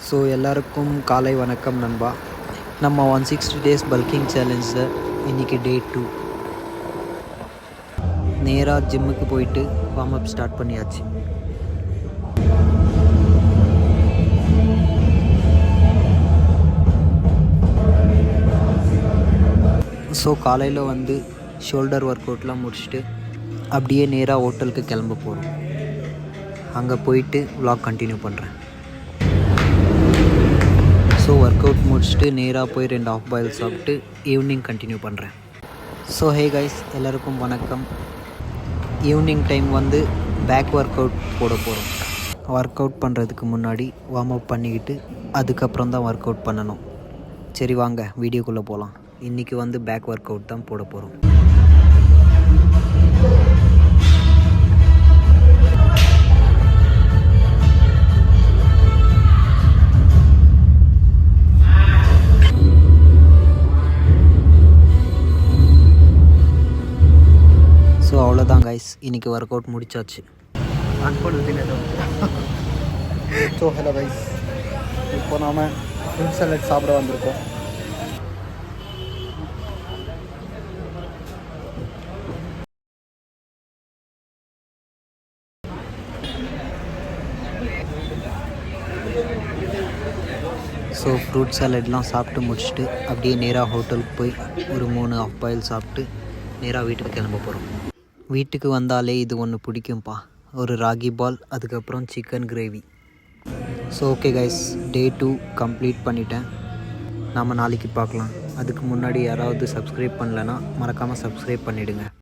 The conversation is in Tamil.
ஸோ எல்லாருக்கும் காலை வணக்கம் நண்பா. நம்ம 160 டேஸ் பல்கிங் சேலஞ்சில் இன்றைக்கி டே 2. நேராக ஜிம்முக்கு போயிட்டு வார்ம் அப் ஸ்டார்ட் பண்ணியாச்சு. ஸோ காலையில் ஷோல்டர் ஒர்க் அவுட்லாம் முடிச்சுட்டு அப்படியே நேராக ஹோட்டலுக்கு கிளம்ப போகிறோம். அங்கே போயிட்டு vlog கண்டினியூ பண்ணுறேன். ஸோ ஒர்க் அவுட் முடிச்சுட்டு நேராக போய் 2 ஆஃப் பாயில் சாப்பிட்டு ஈவினிங் கண்டினியூ பண்ணுறேன். ஸோ ஹே கைஸ், எல்லாருக்கும் வணக்கம். Evening time back work out போட போகிறோம். ஒர்க் அவுட் பண்ணுறதுக்கு முன்னாடி வார்ம் அப் பண்ணிக்கிட்டு அதுக்கப்புறம் தான் ஒர்க் அவுட் பண்ணணும். சரி வாங்க வீடியோக்குள்ளே போகலாம். இன்றைக்கி பேக் ஒர்க் அவுட் தான் போட போகிறோம். ஸோ அவ்வளோதான் கைஸ், இன்றைக்கி ஒர்க் அவுட் முடிச்சாச்சு. ஸோ ஹலோ கைஸ், இப்போ நாம் ஃப்ரூட் சாலட் சாப்பிட வந்திருக்கோம். ஸோ ஃப்ரூட் சாலட்லாம் சாப்பிட்டு முடிச்சுட்டு அப்படியே நேராக ஹோட்டலுக்கு போய் ஒரு 3 ஆஃப் பாயில் சாப்பிட்டு நேராக வீட்டுக்கு கிளம்ப போகிறோம். வீட்டுக்கு வந்தாலே இது ஒன்று பிடிக்கும்ப்பா, ஒரு ராகி பால், அதுக்கப்புறம் chicken gravy. So okay guys, day 2 complete பண்ணிட்டேன். நாம் நாளைக்கு பார்க்கலாம். அதுக்கு முன்னாடி யாராவது சப்ஸ்கிரைப் பண்ணலைன்னா மறக்காமல் சப்ஸ்கிரைப் பண்ணிவிடுங்க.